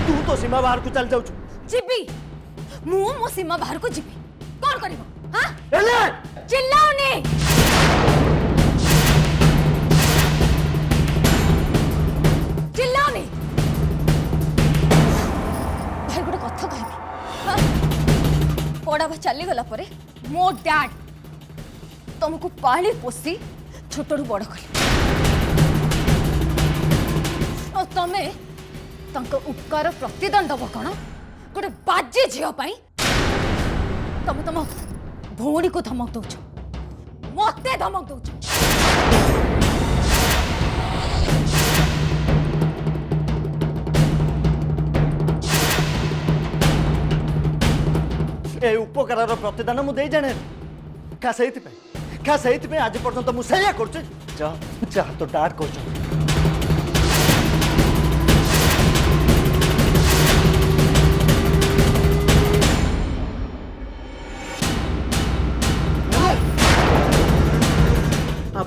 तू तो सीमा बाहर को चल जाऊ जीबी मु मो सीमा बाहर को जीबी कौन करिवो हां एले चिल्लाओनी चिल्लाओनी भाई गोटे कथा कहबी पड़ावा चली गला परे मो डैड तुमको पाली पोसी छोटू बड़ कले और तमे तंक उपकार प्रतिदान दब कौन गोटे बाजे झील तमे तुम भौणी को धमक दौच मते धमक दौच ए उपकार प्रतिदान मुझे जाने क्या से आज पर्यंत मुझे कर तो डाट कर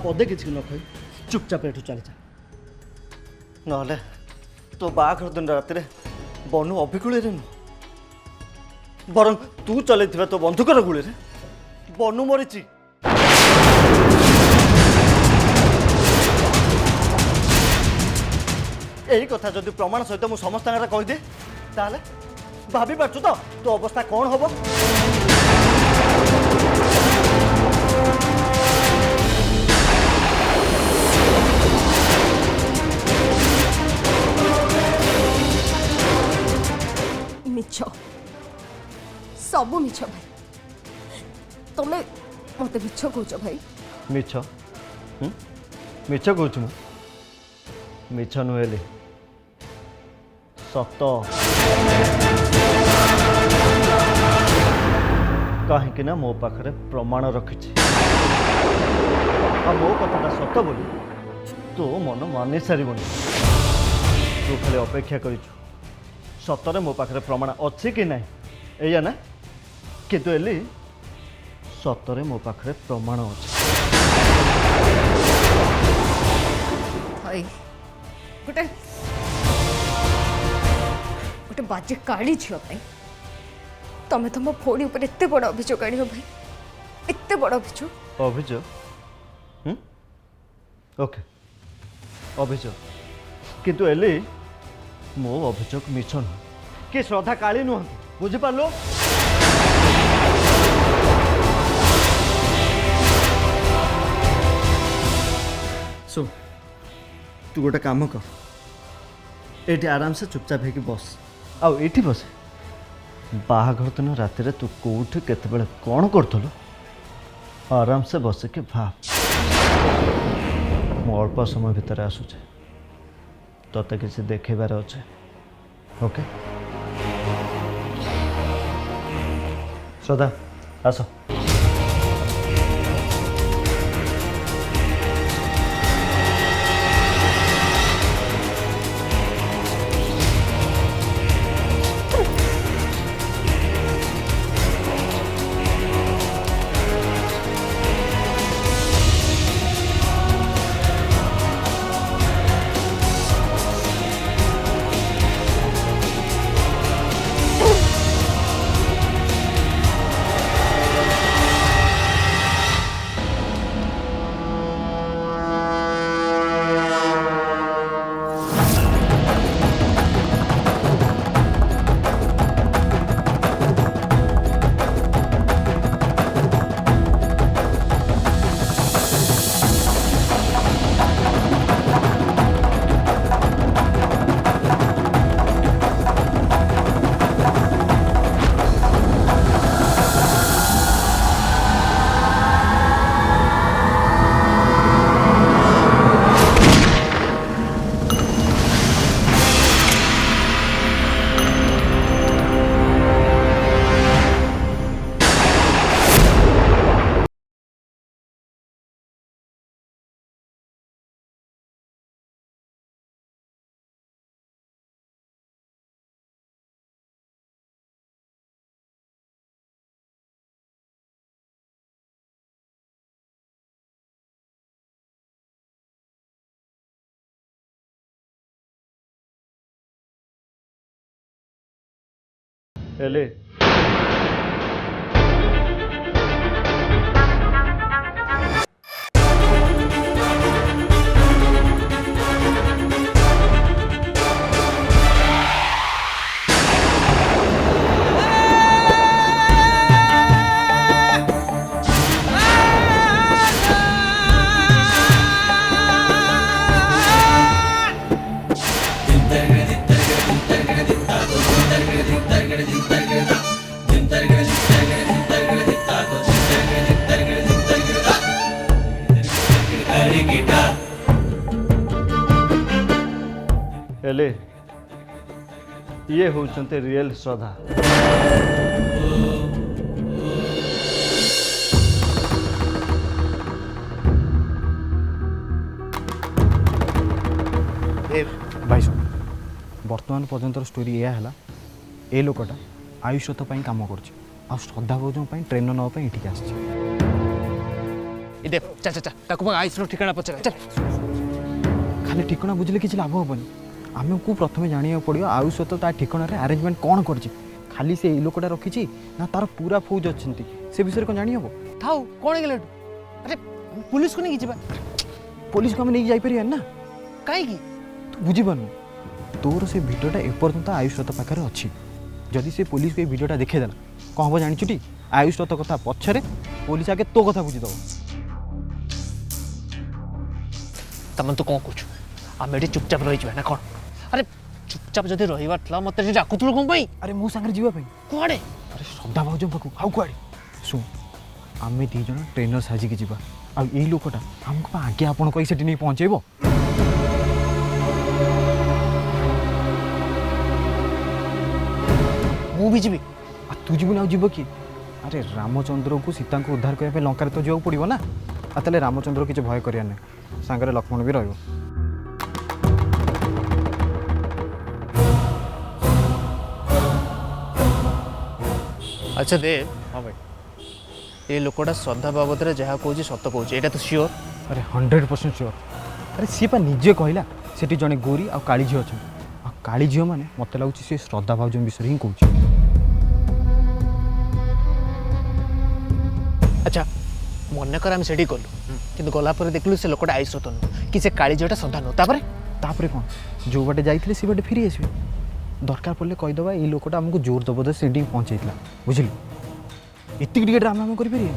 पदे किसी न कही चुपचाप एठू चली जा ना तो बाघर दिन रात बनू अभिकूल बर तू चल तो बंधुकर गुले बनू मरी यही कथा जदि प्रमाण सहित मुझे समस्त कहीदे ताले भाभी पार्छु तो तो अवस्था कौन हम मिछ सबू मिछ भाई तमे मत मिछ कौच भाई मिछ मिछ कौच मिछ नुहेली सत कहीं मो पाखे प्रमाण रखी मो कथा सत बोली तो मन मानि सारे तू खाली अपेक्षा कर सतरे मो पाखे प्रमाण अच्छी कि ना या ना किंतु एली सतरे मो पाखे प्रमाण अच्छे गोटे गोटे बाजे काली झील तमें तुम फोड़ी उपर एत बड़ अभियोग आण भाई एत बड़ अभियोग ओके अभियोग किंतु एली मो अभियोग मिछ नुह कि श्रद्धा काली नुहति बुझिपार सो तू गोटे काम कर ये आराम से चुपचाप है बस आउ ये बस बाहाघर दिन रात तू कौट केत कौन करूँ आराम से बस के भाव मु अल्प समय भितर आसूचे तोते किसी देखेबार अच्छे ओके श्रद्धा आस ହେଲେ हेले ये होचंते रियल श्रद्धा। भाई शुण बर्तमान पर्यंत स्टोरी या है ए लोकटा आयुष्यत कम कर श्रद्धा भौज ट्रेनर नाप ये आस ठिकाना पचार चल खाली ठिकाना बुझे किसी लाभ हेनी आमको प्रथम जाना पड़ो आयुष्यत ता ठिकाना आरेंजमेंट कौन कर खाली से लोकटा रखी ना तार पूरा फौज अच्छा से विषय कौन जानी हम थाउ कौन गले अरे पुलिस को नहीं जावा पुलिस को आम नहीं जापर ना कहीं तू बुझीपारनु तोर से भिडियोटा एपर्यंत आयुष्यत पाखे अच्छी जदि से पुलिस को ये भिडियोटा देखीदेला कौन हम जानी आयुष्यत कथा पछरे पुलिस आगे तो कथा बुझीद तमन तो कौन कह आम ये चुपचाप रही ना कौन अरे चुपचाप जब रहा मत डाकुल कौन अरे मो सांगे जीवाई कड़े अरे श्रद्धा भाज पाक आउ कड़े शुण आम दीज ट्रेनर साजिकी जावा आई लोकटा आमको आगे आपण कही से नहीं पहुँचेब मु भी जीवी तू जीवन आउ जीव कि अरे रामचंद्र को सीता को उद्धार करने लंका तो जावाक पड़ो ना ताले रामचंद्र किसी भय करिया ना सांगरे लक्ष्मण भी रहिबो। अच्छा देव हाँ भाई ये लोकटा श्रद्धा बाबद जहाँ कह सत कह यहाँ तो सियोर अरे 100% श्योर अरे सी पा निजे कहला सेठी जड़े गोरी आ काली झी अच्छा आ काली झील मैंने मत लगुच सी श्रद्धा भाउज विषय ही कहूँ। अच्छा मनकर आम से गलु कि गलापर देखलु से लोकटा आयुष्यत नुह कि से काली झीलटा श्रद्धा नुह तापरे कौन जो बाटे जाइए सी बाटे फेरी आसबे दरकार पड़े कहीदेवा ये लोकटा आमको जोर जबरदस्त से पहुँचे बुझिल इतनी टे ड्रामा आम कर भाई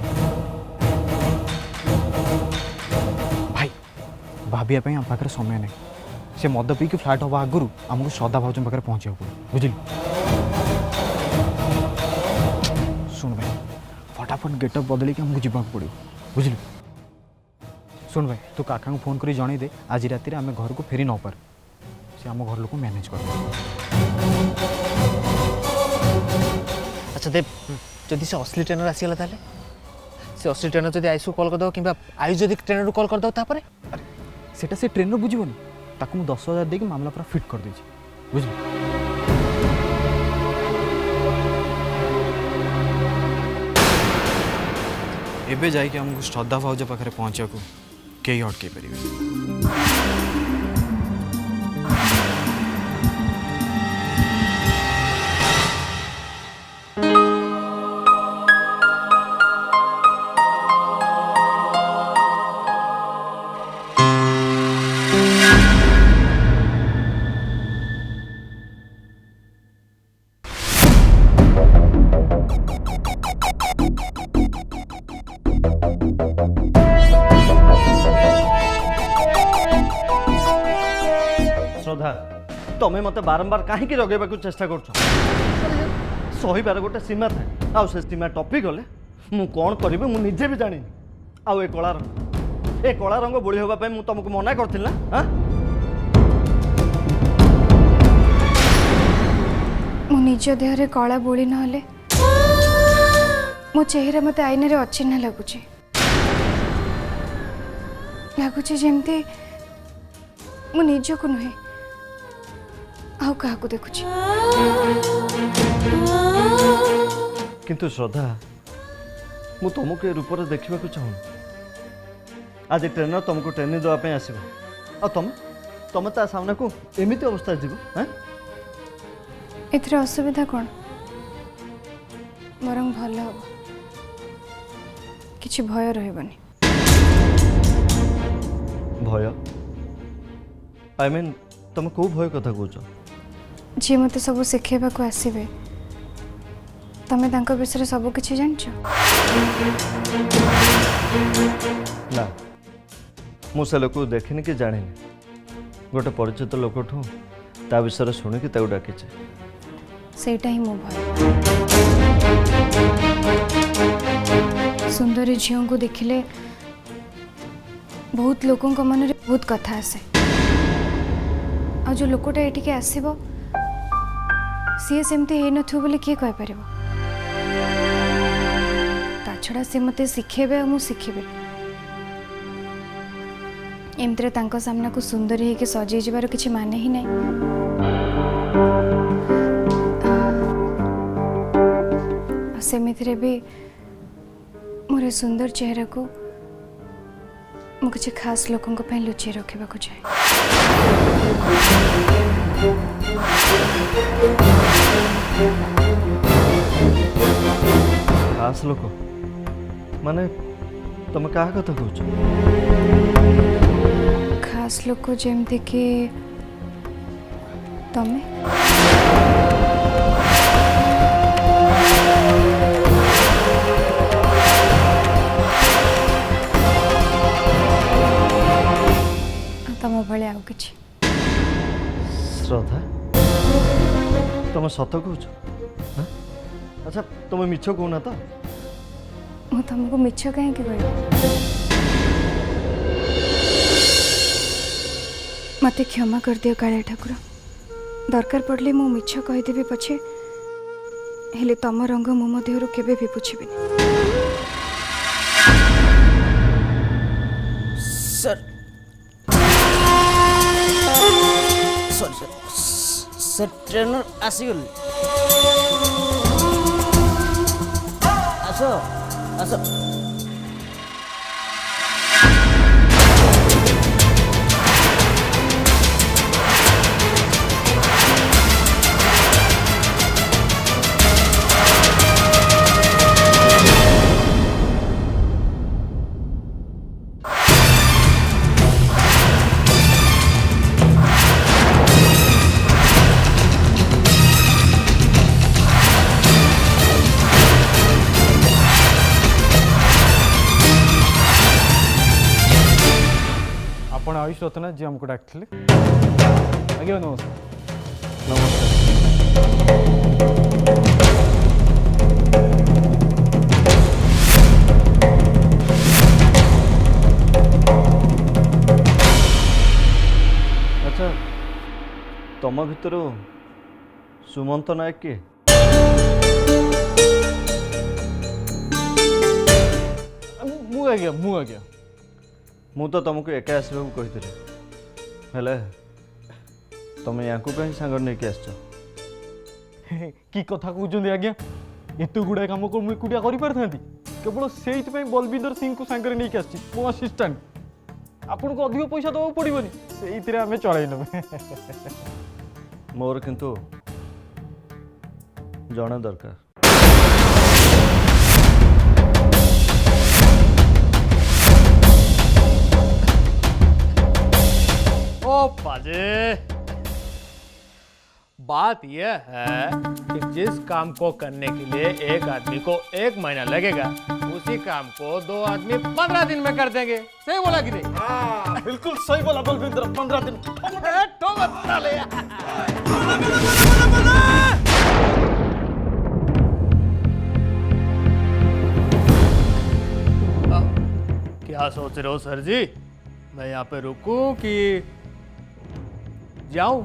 भाविया आम पाखे समय नहीं से मद पी फ्लाट हवा आगु आमको श्रद्धा भाउज पाखे पहुँचा पड़े बुझिल शुण भाई फटाफट गेटअप बदल के आमको जावाक पड़ो बुझिल शुण भाई तू काका को फोन कर जन दे आज राति आम घर को फेरी न पार से आम घर लोग मैनेज कर। अच्छा देव जदि से असली ट्रेनर आसीगला ताले से असली ट्रेनर जदि आयुष को कॉल करदो कि आयुष जदि ट्रेनर को कॉल करदो तापरे सेटा से ट्रेनर बुझीबनी ताकू 10,000 देके मामला पूरा फिट कर देछि बुझल। एबे जाई कि हमको श्रद्धा भाउज पाखे पहुँचा को कई अटकई पारे। श्रद्धा तुम्हें मत बारंबार कहीं जगेबा चेष्टा कर सहीबार गोटे सीमा थाए आउ से सीमा टपी गले मु कौन करी मु निजे भी जानी आउ ए कला रंग बोली होगा मु तुमको मना करथिल ना हाँ मो निज देहरे कला बोली ना मो चेहरा मत आईन अचिन्ह लगुच लगुच जमती मो निज को नुहे आउ क्या देखुची। किंतु श्रद्धा मु तुमको ए रूप देखा चाहूँ आज ट्रेनर तुमको ट्रेनिंग देवाई आसो आ तुम ता सामना को एमती अवस्था जीव हाँ एथरे असुविधा कौन ବରଂ ଭଲ ହେବ କିଛି ଭୟ ରହିବନି। ଭୟ ଆଇ ମିନ୍ ତମେ କେଉଁ ଭୟ କଥା କହୁଛ? ଯିଏ ମୋତେ ସବୁ ଶିଖେଇବାକୁ ଆସିବେ ତମେ ତାଙ୍କ ବିଷୟରେ ସବୁ କିଛି ଜାଣିଛ? ନା ମୁଁ ସେ ଲୋକକୁ ଦେଖିନି କି ଜାଣିନି। ଗୋଟେ ପରିଚିତ ଲୋକଠୁ ତା ବିଷୟରେ ଶୁଣିକି ତାକୁ ଡାକିଛି। ସେଇଟା ହିଁ ମୋ ଭୟ। ସୁନ୍ଦରୀ ଝିଅଙ୍କୁ ଦେଖିଲେ ବହୁତ ଲୋକଙ୍କ ମନରେ ବହୁତ କଥା ଆସେ। ଆଉ ଯେଉଁ ଲୋକଟା ଏଠିକି ଆସିବ ସିଏ ସେମିତି ହେଇନଥିବ ବୋଲି କିଏ କହିପାରିବ? ତା ଛଡ଼ା ସେ ମୋତେ ଶିଖେଇବେ ଆଉ ମୁଁ ଶିଖିବି। ଏମିତିରେ ତାଙ୍କ ସାମ୍ନାକୁ ସୁନ୍ଦରୀ ହେଇକି ସଜେଇ ଯିବାର କିଛି ମାନେ ହିଁ ନାହିଁ। ଆଉ ସେମିତିରେ ବି ମୋର ଏ ସୁନ୍ଦର ଚେହେରାକୁ ମୁଁ କିଛି ଖାସ୍ ଲୋକଙ୍କ ପାଇଁ ଲୁଚେଇ ରଖିବାକୁ ଚାହେଁ। ଖାସ୍ ଲୋକ ମାନେ ତମେ କାହା କଥା କହୁଛ? ଖାସ୍ ଲୋକ ଯେମିତିକି ତମେ। ତମ ଭଳି ଆଉ କିଛି। ଶ୍ରଦ୍ଧା ତମେ ସତ କହୁଛ? ହାଁ? ଆଚ୍ଛା ତମେ ମିଛ କହୁନା ତ? ମୁଁ ତମକୁ ମିଛ କାହିଁକି କହିବି? ମୋତେ କ୍ଷମା କରିଦିଅ କାଳିଆ ଠାକୁର। ଦରକାର ପଡ଼ିଲେ ମୁଁ ମିଛ କହିଦେବି ପଛେ, ହେଲେ ତମ ରଙ୍ଗ ମୋ ଦେହରୁ କେବେ ବି ପୋଛିବିନି। सर सर सर ट्रेनर आसीगले आस आस ଆପଣ ଆୟୁଷ ରତ୍ନା ଯିଏ ଆମକୁ ଡାକିଥିଲେ। ଆଜ୍ଞା ନମସ୍କାର। ନମସ୍କାର। ଆଚ୍ଛା ତମ ଭିତରୁ ସୁମନ୍ତ ନାୟକ କିଏ? ମୁଁ ଆଜ୍ଞା ମୁଁ ତ ତମକୁ ଏକା ଆସିବାକୁ କହିଥିଲି, ହେଲେ ତମେ ୟାଙ୍କୁ କାହିଁ ସାଙ୍ଗରେ ନେଇକି ଆସିଛ? କି କଥା କହୁଛନ୍ତି ଆଜ୍ଞା? ଏତେ ଗୁଡ଼ାଏ କାମ ମୁଁ ଏକୁଟିଆ କରିପାରିଥାନ୍ତି? କେବଳ ସେଇଥିପାଇଁ ବଲବିନ୍ଦର ସିଂଙ୍କୁ ସାଙ୍ଗରେ ନେଇକି ଆସିଛି, ମୋ ଆସିଷ୍ଟାଣ୍ଟ। ଆପଣଙ୍କୁ ଅଧିକ ପଇସା ଦେବାକୁ ପଡ଼ିବନି, ସେଇଥିରେ ଆମେ ଚଳାଇ ନେବୁ। ମୋର କିନ୍ତୁ ଜଣେ ଦରକାର। ओ पाजे, बात यह है कि जिस काम को करने के लिए एक आदमी को 1 महीना लगेगा, उसी काम को 2 आदमी 15 दिन में कर देंगे। सही बोला कि नहीं? बिल्कुल सही बोला बलविंदर। 15 दिन तो बता ले। क्या सोच रहे हो सर जी? मैं यहाँ पे रुकूं कि जाऊं?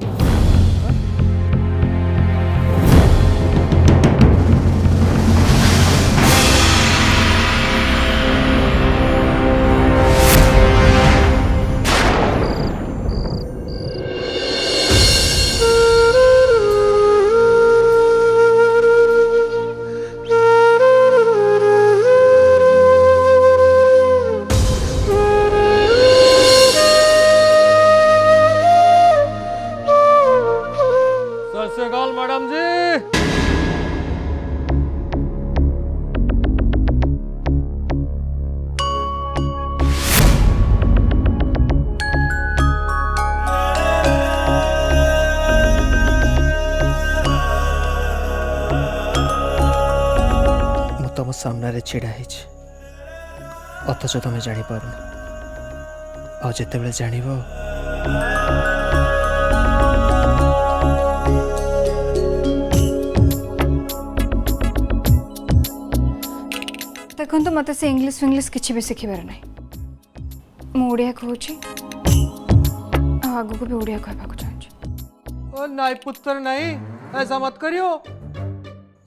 सत श्री अकाल मैडम जी। तुम सामने छिड़ा अथच तुम जापर आते जान देखो मत से इंग्लिश फिंग्लिश किसी भी शिखिबार ना मुझे कहूँ आग को भी ओडिया कहवाक चाहूँ। ओ नहीं पुत्र नहीं, ऐसा मत करियो।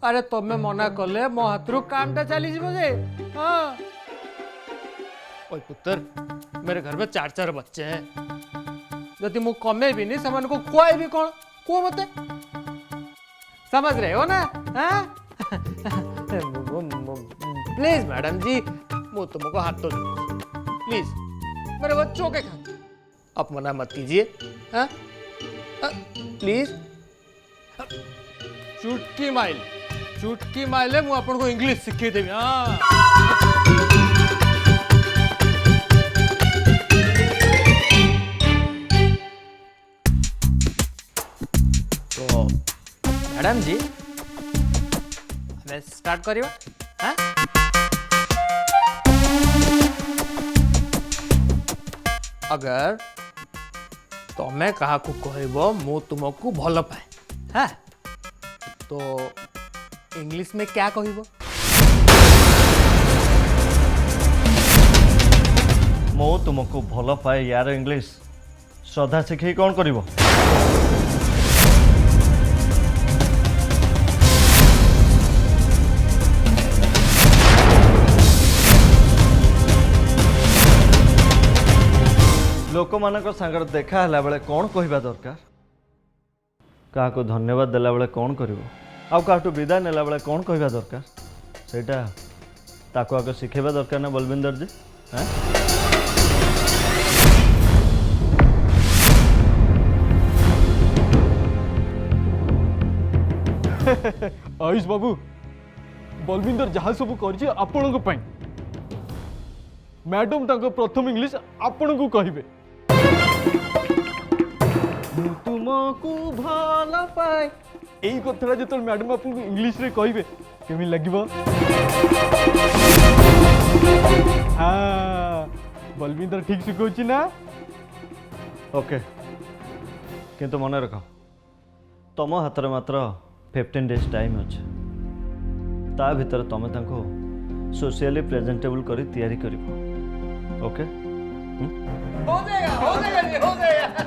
अरे तुम्हें मना कले मो हाथरू कामटा चली जे। हाँ ओए पुत्र, मेरे घर में 4 बच्चे हैं। यदि मु कमे भी नहीं समान को खुआए भी कौन को मते समझ रहे हो ना? हाँ प्लीज मैडम जी, मु तुमको हाथ तो प्लीज मेरे बच्चों के खाते आप मना मत कीजिए। हाँ प्लीज चुटकी माइल मु आपन को इंग्लिश सिखे देबी। हाँ तो मैडम जी हमें स्टार्ट करियो। हाँ अगर तमें कहा कहब मु तुमको भल पाए, हाँ तो इंग्लिश में क्या कहब? मो तुमको भल पाए यार इंग्लिश श्रद्धा शिखई कौन करिवो? लोक मान सांगर देखा है बेले कौन कहवा दरकार, क्या धन्यवाद देला बेले कौन करिवो, आउ काटू विदाय नेला बेले कौन कहवा दरकार, सेटा ताको आगे शिखेबा दरकार ना बलविंदर जी। हाँ आयुष बाबू बलविंदर जहाँ सब कर आपण मैडम तक प्रथम इंग्लिश आपण को कहे तुमको भल पाए यही कथा जो मैडम आपको इंग्लिश रे कहे केमी लगे? हाँ बलविंदर ठीक शिखौची ना? ओके किंतु मन रख तुम हाथ में मात्र 15 डेज टाइम अच्छे, ता भीतर तुम तांको सोशली प्रेजेंटेबल करी तैयारी करिवो। ओके हो जाएगा जी, हो जाएगा।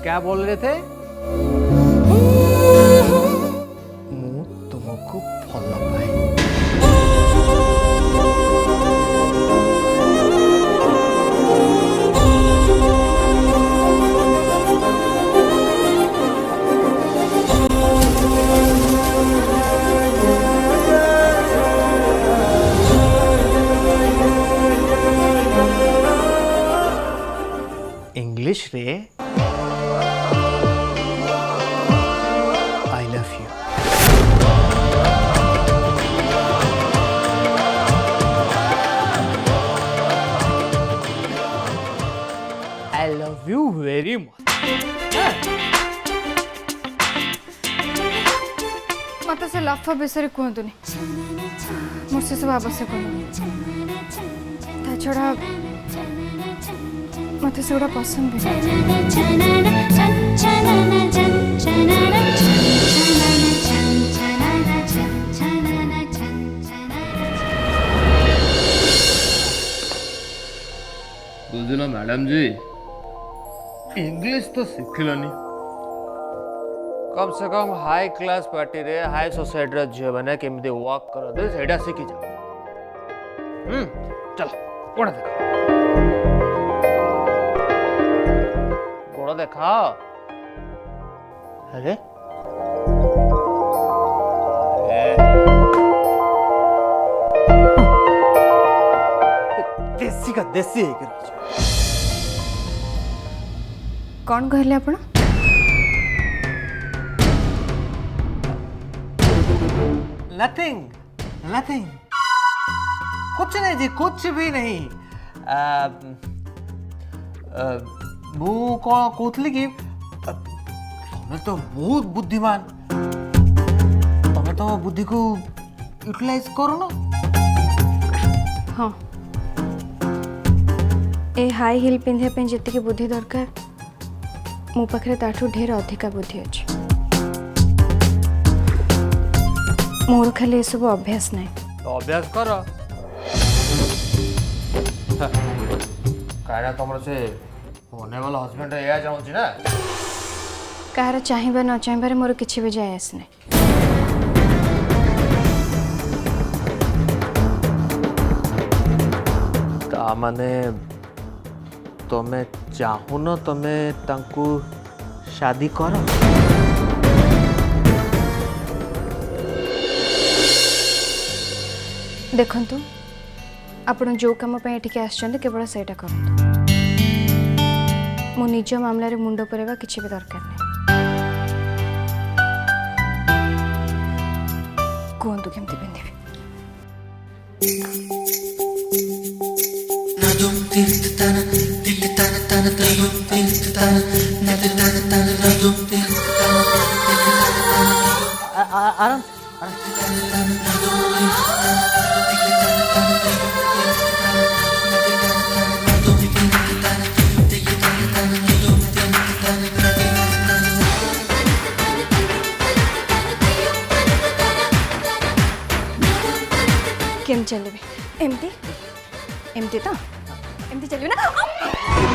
क्या बोल रहे थे? मु तुमको भल पाए। इंग्लिश रे I love you very much. मत से लफ विषय कहतु मोर से सब आवश्यक ता छड़ा मत से गुड़ा पसंद भी बुझल मैडम जी, इंग्लिश तो शिखिलनी, कम से कम हाई क्लास पार्टी रे हाई सोसाइटी रे झियो माने केमिति वॉक कर दे सेडा शिखि जाओ। चलो गोड़ देखा, गोड़ देखा। अरे देसी का देसी एक कौन कहले आपण नथिंग नथिंग कुछ नहीं जी कुछ भी नहीं मु कौन कहती कि तुम्हें तो बहुत बुद्धिमान तुम्हें तो बुद्धि को यूटिलाइज करो ना हाँ ए हाई हिल पिंधिया पे जितकी बुद्धि दरकार मो पाखे ताठू ढेर अधिका बुद्धि अच्छी मोर खाली सब अभ्यास नहीं तो अभ्यास कर कहना तुम से होने वाला हस्बैंड या चाहूँ ना कहार चाहिए न चाहिए मोर किसी भी जाए आस नहीं माने तुम्हें चाहू न तुम्हें तांकू शादी कर देखंतु आपण जो कम पे एठिके आछन केवल सेटा करंतु मो निज मामला रे मुंड परेबा किछि भी दरकार नहीं कोंतु केमति पिंधिबी आराम केम चलबे एमती एमती तो एमती चलियो ना